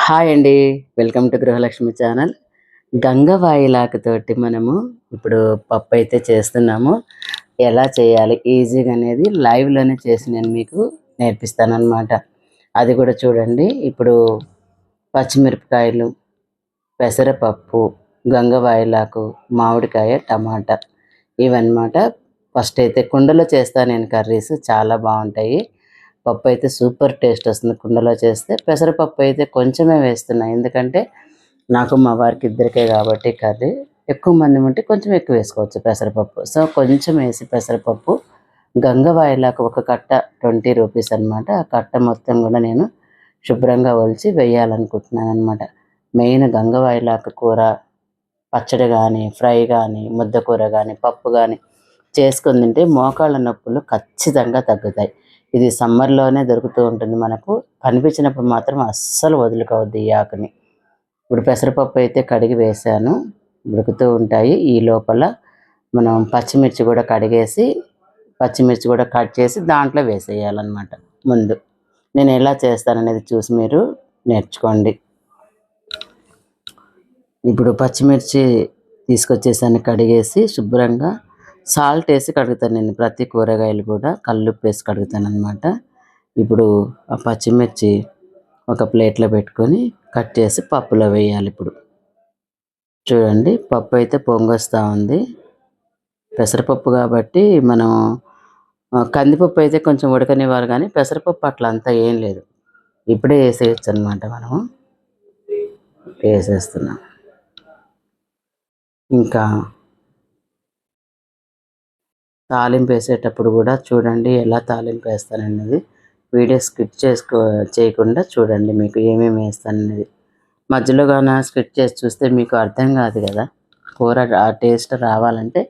Hi అండి. Welcome to Grihalakshmi channel. గంగవాయిలాకుతోటి మనము ఇప్పుడు పప్పయితే చేస్తున్నాము. ఎలా చేయాలి ఈజీగా అనేది లైవ్‌లోనే చేసి నేను మీకు నేర్పిస్తాననమాట. అది కూడా చూడండి. ఇప్పుడు పచ్చిమిరపకాయలు, పెసరపప్పు, గంగవాయిలాకు, మామిడికాయ, టమాటా ఇవన్నమాట. ఫస్ట్ అయితే కుండలో చేస్తా నేను కర్రీస్ చాలా బాగుంటాయి. పప్పు అయితే సూపర్ టేస్ట్ వస్తుంది కుండలో చేస్తే. పెసరపప్పు అయితే కొంచెమే వేస్తున్నా, ఎందుకంటే నాకు మా వారికి ఇద్దరికే కాబట్టి కర్రీ. ఎక్కువ మంది ఉంటే కొంచెం ఎక్కువ వేసుకోవచ్చు పెసరపప్పు. సో కొంచెం వేసి పెసరపప్పు, గంగవాయిలాకు ఒక కట్ట 20 రూపీస్ అనమాట. ఆ కట్ట మొత్తం కూడా నేను శుభ్రంగా ఒలిచి వేయాలనుకుంటున్నాను అనమాట. మెయిన్ గంగవాయిలాకు కూర పచ్చడి కానీ, ఫ్రై కానీ, ముద్ద కూర కానీ, పప్పు కానీ చేసుకొని తింటే మోకాళ్ళ నొప్పులు ఖచ్చితంగా తగ్గుతాయి. ఇది సమ్మర్లోనే దొరుకుతూ ఉంటుంది మనకు. కనిపించినప్పుడు మాత్రం అస్సలు వదులుకోవద్దు ఈ ఆకుని. ఇప్పుడు పెసరపప్పు అయితే కడిగి వేసాను, ఉడుకుతూ ఉంటాయి. ఈ లోపల మనం పచ్చిమిర్చి కూడా కడిగేసి, పచ్చిమిర్చి కూడా కట్ చేసి దాంట్లో వేసేయాలన్నమాట. ముందు నేను ఎలా చేస్తాననేది చూసి మీరు నేర్చుకోండి. ఇప్పుడు పచ్చిమిర్చి తీసుకొచ్చేసాను కడిగేసి శుభ్రంగా. సాల్ట్ వేసి కడుగుతాను నేను ప్రతి కూరగాయలు కూడా, కల్లుప్పు వేసి కడుగుతాను అనమాట. ఇప్పుడు ఆ పచ్చిమిర్చి ఒక ప్లేట్లో పెట్టుకొని కట్ చేసి పప్పులో వేయాలి. ఇప్పుడు చూడండి, పప్పు అయితే పొంగొస్తూ ఉంది. పెసరపప్పు కాబట్టి మనం కందిపప్పు అయితే కొంచెం ఉడకనివ్వాలి, కానీ పెసరపప్పు అట్లా అంతా ఏం లేదు, ఇప్పుడే వేసేయచ్చు అనమాట. మనము వేసేస్తున్నాం. ఇంకా తాలింపు వేసేటప్పుడు కూడా చూడండి ఎలా తాలింపు వేస్తానన్నది. వీడియో స్కిప్ చేయకుండా చూడండి, మీకు ఏమేమి వేస్తానన్నది. మధ్యలో కానీ స్కిప్ చేసి చూస్తే మీకు అర్థం కాదు కదా. కూర ఆ టేస్ట్ రావాలంటే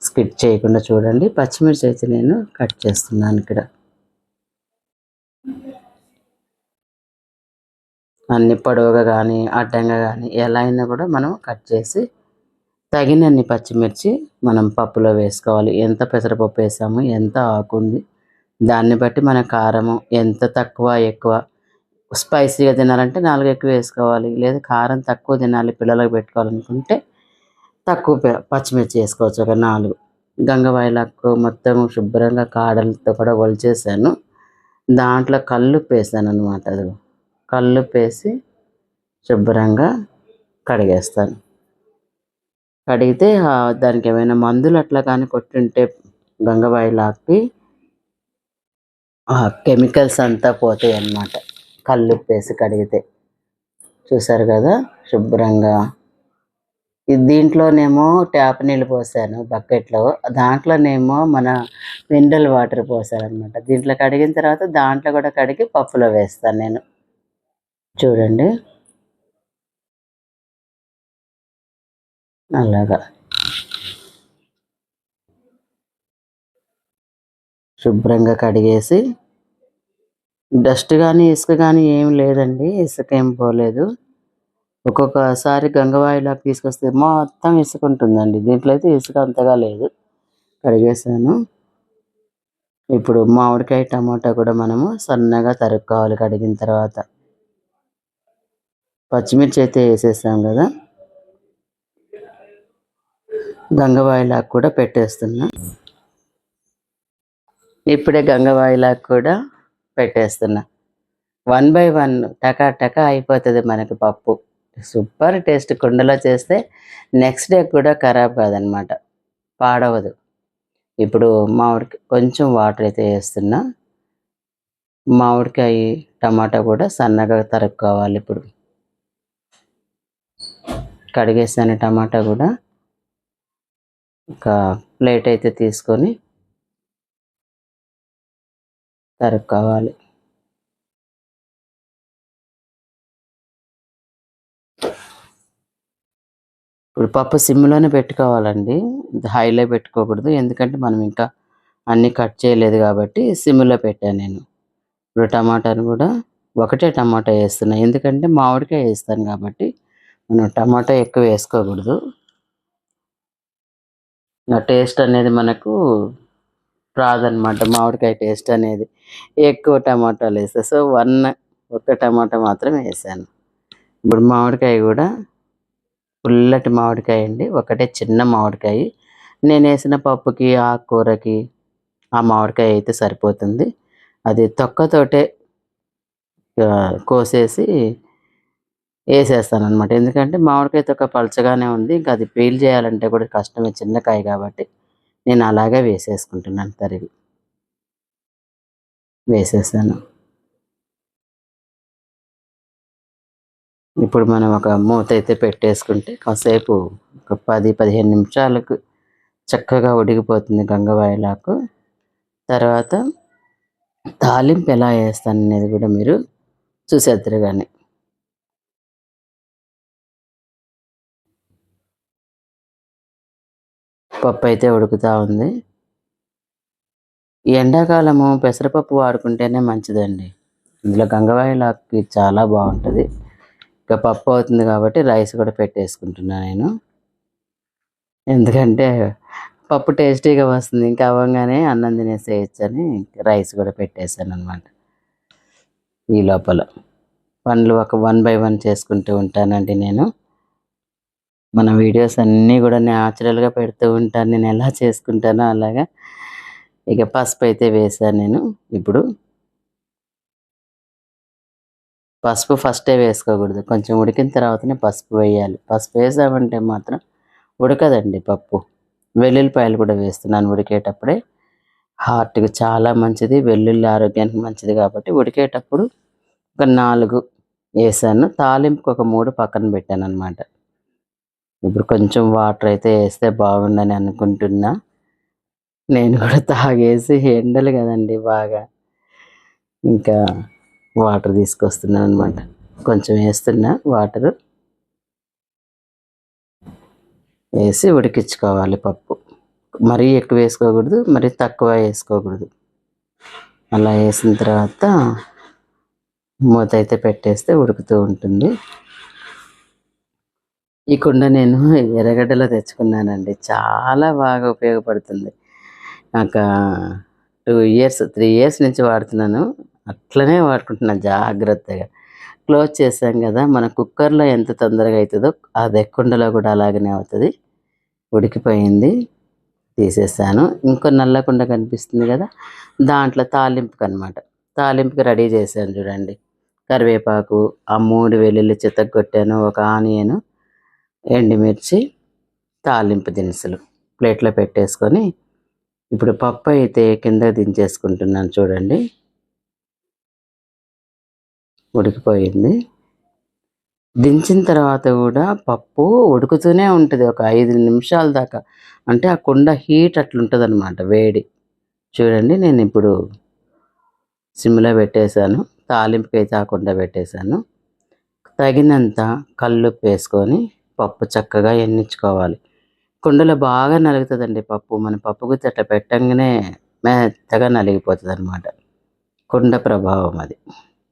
స్కిప్ చేయకుండా చూడండి. పచ్చిమిర్చి అయితే నేను కట్ చేస్తున్నాను ఇక్కడ. అన్ని పొడవుగా కానీ అడ్డంగా కానీ ఎలా అయినా కూడా మనం కట్ చేసి తగినన్ని పచ్చిమిర్చి మనం పప్పులో వేసుకోవాలి. ఎంత పెసరపప్పు వేసాము, ఎంత ఆకుంది, దాన్ని బట్టి మన కారము ఎంత తక్కువ ఎక్కువ. స్పైసీగా తినాలంటే 4 ఎక్కువ వేసుకోవాలి, లేదా కారం తక్కువ తినాలి పిల్లలకు పెట్టుకోవాలనుకుంటే తక్కువ పచ్చిమిర్చి వేసుకోవచ్చు, ఒక 4. గంగవాయిలాకు మొత్తం శుభ్రంగా కాడలతో కూడా ఒలిచేసాను. దాంట్లో కల్లుప్పు వేసాను అనమాట. అది కల్లుప్పు వేసి శుభ్రంగా కడిగేస్తాను. కడిగితే దానికి ఏమైనా మందులు అట్లా కానీ కొట్టుంటే గంగవాయిలాకి కెమికల్స్ అంతా పోతాయి అన్నమాట, కల్లుప్పు వేసి కడిగితే. చూసారు కదా శుభ్రంగా. దీంట్లోనేమో ట్యాప్ నీళ్ళు పోసాను బకెట్లో, దాంట్లోనేమో మన మినరల్ వాటర్ పోసాను అనమాట. దీంట్లో కడిగిన తర్వాత దాంట్లో కూడా కడిగి పప్పులో వేస్తాను నేను. చూడండి అలాగా శుభ్రంగా కడిగేసి, డస్ట్ కానీ ఇసుక కానీ ఏం లేదండి, ఇసుక ఏం పోలేదు. ఒక్కొక్కసారి గంగవాయిలాకు తీసుకొస్తే మొత్తం ఇసుక ఉంటుందండి, దీంట్లో అయితే ఇసుక అంతగా లేదు. కడిగేసాను. ఇప్పుడు మామిడికాయ టమాటా కూడా మనము సన్నగా తరుక్కోవాలి కడిగిన తర్వాత. పచ్చిమిర్చి అయితే వేసేసాం కదా, గంగవాయిలాకు కూడా పెట్టేస్తున్నా. ఇప్పుడే గంగవాయిలాకు కూడా పెట్టేస్తున్నా. 1 బై 1 టకా టకా అయిపోతుంది మనకి పప్పు. Super taste. కుండలో చేస్తే నెక్స్ట్ డే కూడా ఖరాబ్ కాదనమాట, పాడవదు. ఇప్పుడు కొంచెం వాటర్ అయితే వేస్తున్నా. మామిడికాయ టమాటా కూడా సన్నగా తరుక్కోవాలి. ఇప్పుడు కడిగేసాను టమాటా కూడా. ఒక ప్లేట్ అయితే తీసుకొని తరుక్కోవాలి. ఇప్పుడు పప్పు సిమ్లోనే పెట్టుకోవాలండి, హైలో పెట్టుకోకూడదు, ఎందుకంటే మనం ఇంకా అన్నీ కట్ చేయలేదు కాబట్టి సిమ్లో పెట్టాను నేను. ఇప్పుడు టమాటాను కూడా ఒకటే టమాటా వేస్తున్నా, ఎందుకంటే మామిడికాయ వేస్తాను కాబట్టి మనం టమాటా ఎక్కువ వేసుకోకూడదు. ఆ టేస్ట్ అనేది మనకు రాదనమాట, మామిడికాయ టేస్ట్ అనేది ఎక్కువ టమాటాలు వేస్తే. సో ఒక్క టమాటా మాత్రం వేసాను. ఇప్పుడు మామిడికాయ కూడా పుల్లటి మామిడికాయ అండి, ఒకటే చిన్న మామిడికాయ. నేను వేసిన పప్పుకి ఆకుకూరకి ఆ మామిడికాయ అయితే సరిపోతుంది. అది తొక్కతోటే కోసేసి వేసేస్తానమాట. ఎందుకంటే మామిడికాయ తొక్క పలచగానే ఉంది, ఇంకా అది పీల్ చేయాలంటే కూడా కష్టమే, చిన్న కాయ కాబట్టి నేను అలాగే వేసేసుకుంటున్నాను. తరిగి వేసేసాను. ఇప్పుడు మనం ఒక మూత అయితే పెట్టేసుకుంటే కాసేపు ఒక 10-15 నిమిషాలకు చక్కగా ఉడికిపోతుంది గంగవాయిలాకు. తర్వాత తాలింపు ఎలా వేస్తాననేది కూడా మీరు చూసేద్దరు కానీ. పప్పు అయితే ఉడుకుతూ ఉంది. ఈ ఎండాకాలము పెసరపప్పు వాడుకుంటేనే మంచిదండి. ఇందులో గంగవాయిలాకుకి చాలా బాగుంటుంది. ఇక పప్పు అవుతుంది కాబట్టి రైస్ కూడా పెట్టేసుకుంటున్నాను నేను. ఎందుకంటే పప్పు టేస్టీగా వస్తుంది, ఇంకా అవ్వగానే అన్నం తినేసేయచ్చని రైస్ కూడా పెట్టేశాను అనమాట. ఈ లోపల పనులు ఒక 1 బై 1 చేసుకుంటూ ఉంటానండి నేను. మన వీడియోస్ అన్నీ కూడా న్యాచురల్గా పెడుతూ ఉంటాను, నేను ఎలా చేసుకుంటానో అలాగా. ఇక పసుపు అయితే వేసాను నేను. ఇప్పుడు పసుపు ఫస్టే వేసుకోకూడదు, కొంచెం ఉడికిన తర్వాతనే పసుపు వేయాలి. పసుపు వేసామంటే మాత్రం ఉడకదండి పప్పు. వెల్లుల్లిపాయలు కూడా వేస్తున్నాను ఉడికేటప్పుడే. హార్ట్కి చాలా మంచిది, వెల్లుల్లి ఆరోగ్యానికి మంచిది కాబట్టి ఉడికేటప్పుడు ఒక 4 వేసాను. తాలింపుకి ఒక 3 పక్కన పెట్టాను అనమాట. ఇప్పుడు కొంచెం వాటర్ అయితే వేస్తే బాగుండని అనుకుంటున్నా. నేను కూడా తాగేసి, ఎండలు కదండి బాగా, ఇంకా వాటర్ తీసుకొస్తున్నాను అనమాట. కొంచెం వేస్తున్నా వాటరు, వేసి ఉడికించుకోవాలి పప్పు. మరీ ఎక్కువ వేసుకోకూడదు, మరీ తక్కువ వేసుకోకూడదు. అలా వేసిన తర్వాత మూత అయితే పెట్టేస్తే ఉడుకుతూ ఉంటుంది. ఈ కుండ నేను ఎర్రగడ్డలో తెచ్చుకున్నానండి, చాలా బాగా ఉపయోగపడుతుంది. ఒక 3 ఇయర్స్ నుంచి వాడుతున్నాను. అట్లనే వాడుకుంటున్నాను జాగ్రత్తగా. క్లోజ్ చేసాం కదా, మన కుక్కర్లో ఎంత తొందరగా అవుతుందో అదే కుండలో కూడా అలాగనే అవుతుంది. ఉడికిపోయింది, తీసేసాను. ఇంకో నల్ల కుండ కనిపిస్తుంది కదా, దాంట్లో తాలింపుకి అనమాట. తాలింపుకి రెడీ చేశాను చూడండి. కరివేపాకు, ఆ 3 వెల్లుల్లి చితగ్గొట్టాను, ఒక ఆనియను, ఎండుమిర్చి, తాలింపు దినుసులు ప్లేట్లో పెట్టేసుకొని ఇప్పుడు పప్పు అయితే కింద దించేసుకుంటున్నాను చూడండి. ఉడికిపోయింది. దించిన తర్వాత కూడా పప్పు ఉడుకుతూనే ఉంటుంది ఒక 5 నిమిషాల దాకా. అంటే ఆ కుండ హీట్ అట్లుంటుంది అనమాట, వేడి. చూడండి, నేను ఇప్పుడు సిమ్లో పెట్టేశాను. తాలింపుకి అయితే ఆ కుండ పెట్టేశాను. తగినంత కల్లుప్పు వేసుకొని పప్పు చక్కగా ఎన్నించుకోవాలి. కుండలో బాగా నలుగుతుందండి పప్పు. మన పప్పు గుత్తి అట్లా పెట్టంగానే మెత్తగా నలిగిపోతుంది అనమాట. కుండ ప్రభావం అది.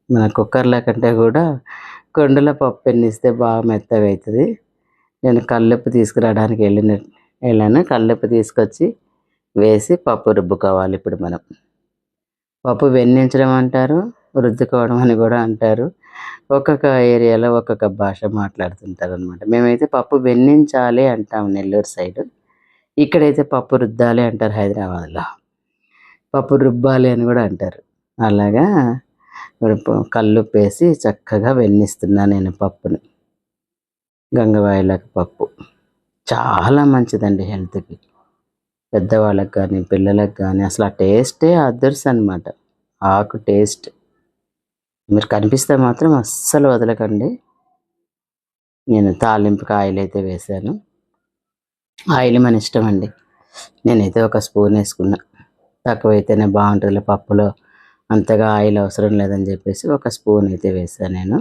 మన కుక్కర్ల కంటే కూడా కుండలో పప్పు ఎన్నిస్తే బాగా మెత్తగా అవుతుంది. నేను కల్లుప్పు తీసుకురావడానికి వెళ్ళాను. కల్లుప్పు తీసుకొచ్చి వేసి పప్పు రుబ్బుకోవాలి. ఇప్పుడు మనం పప్పు వెన్నించడం అంటారు, రుద్దుకోవడం అని కూడా అంటారు. ఒక్కొక్క ఏరియాలో ఒక్కొక్క భాష మాట్లాడుతుంటారు అనమాట. మేమైతే పప్పు వెన్నించాలి అంటాం నెల్లూరు సైడు. ఇక్కడైతే పప్పు రుద్దాలి అంటారు హైదరాబాద్లో. పప్పు రుబ్బాలి అని కూడా అంటారు. అలాగా కల్లుప్పు వేసి చక్కగా వెన్నిస్తున్నాను నేను పప్పుని. గంగవాయిలాకు పప్పు చాలా మంచిదండి హెల్త్కి. పెద్దవాళ్ళకి కానీ పిల్లలకు కానీ అసలు ఆ టేస్టే అదర్స్ అనమాట. ఆకు టేస్ట్ మీరు కనిపిస్తే మాత్రం అస్సలు వదలకండి. నేను తాలింపుకి ఆయిల్ అయితే వేసాను. ఆయిల్ మన ఇష్టం అండి. నేనైతే ఒక స్పూన్ వేసుకున్నా, తక్కువైతేనే బాగుంటుంది పప్పులో, అంతగా ఆయిల్ అవసరం లేదని చెప్పేసి ఒక స్పూన్ అయితే వేసాను నేను.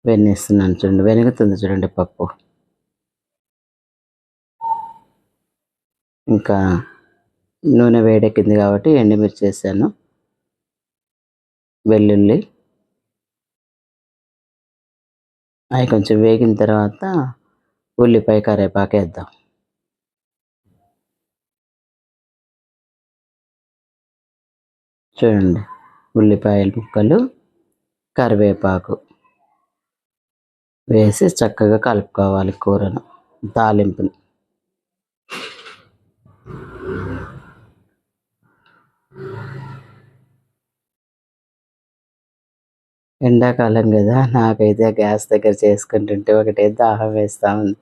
వెన్నిస్తున్నాను చూడండి, వెనుగుతుంది చూడండి పప్పు. ఇంకా నూనె వేడెక్కింది కాబట్టి ఎండుమిర్చి వేసాను, వెల్లుల్లి. అవి కొంచెం వేగిన తర్వాత ఉల్లిపాయ కరివేపాకు వేద్దాం. చూడండి, ఉల్లిపాయల ముక్కలు కరివేపాకు వేసి చక్కగా కలుపుకోవాలి కూరను, తాలింపుని. ఎండాకాలం కదా, నాకైతే గ్యాస్ దగ్గర చేసుకుంటుంటే ఒకటే దాహం వేస్తూ ఉంది.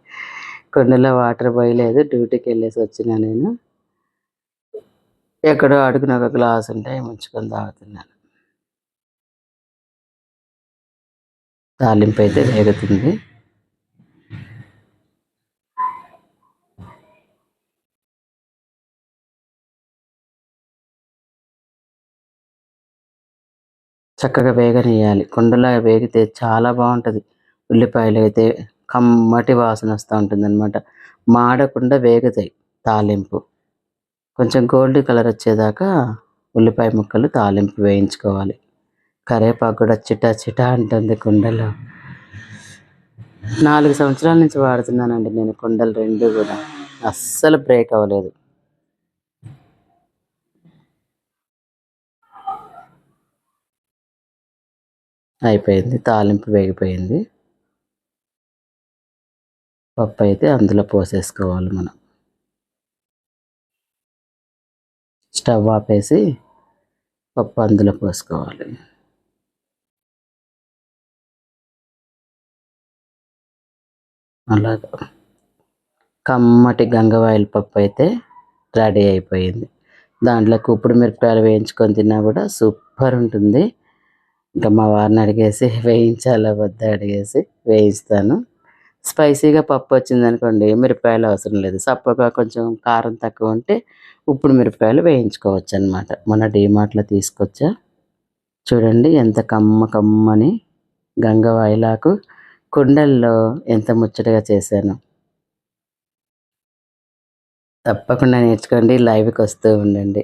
కుండలో వాటర్ పోయలేదు, డ్యూటీకి వెళ్ళేసి వచ్చిన నేను. ఎక్కడో అడుగున ఒక గ్లాస్ ఉంటే ముంచుకొని తాగుతున్నాను. తాలింపు అయితే వేగుతుంది. చక్కగా వేగనియాలి. కుండలో వేగితే చాలా బాగుంటుంది. ఉల్లిపాయలు అయితే కమ్మటి వాసన వస్తూ ఉంటుందన్నమాట. మాడకుండా వేగుతాయి. తాలింపు కొంచెం గోల్డ్ కలర్ వచ్చేదాకా ఉల్లిపాయ ముక్కలు తాలింపు వేయించుకోవాలి. కరివేపాకు కూడా చిటా చిటా అంటుంది కుండలో. 4 సంవత్సరాల నుంచి వాడుతున్నానండి నేను కుండలు 2 కూడా. అస్సలు బ్రేక్ అవ్వలేదు. అయిపోయింది, తాలింపు వేగిపోయింది. పప్పు అయితే అందులో పోసేసుకోవాలి మనం. స్టవ్ ఆపేసి పప్పు అందులో పోసుకోవాలి. అలాగా కమ్మటి గంగవాయిల పప్పు అయితే రెడీ అయిపోయింది. దాంట్లోకి ఉప్పుడు మిరపకాయలు వేయించుకొని తిన్నా కూడా సూపర్ ఉంటుంది. ఇంకా మా వారిని అడిగేసి వేయించాలా వద్దా అడిగేసి వేయిస్తాను. స్పైసీగా పప్పు వచ్చిందనుకోండి మిరపకాయలు అవసరం లేదు. సప్పగా కొంచెం కారం తక్కువ ఉంటే ఉప్పుడు మిరపకాయలు వేయించుకోవచ్చు అనమాట. మొన్న డీమార్ట్లో తీసుకొచ్చా. చూడండి ఎంత కమ్మని గంగవాయిలాకు కుండల్లో ఎంత ముచ్చటగా చేశాను. తప్పకుండా నేర్చుకోండి, లైవ్కి వస్తూ ఉండండి.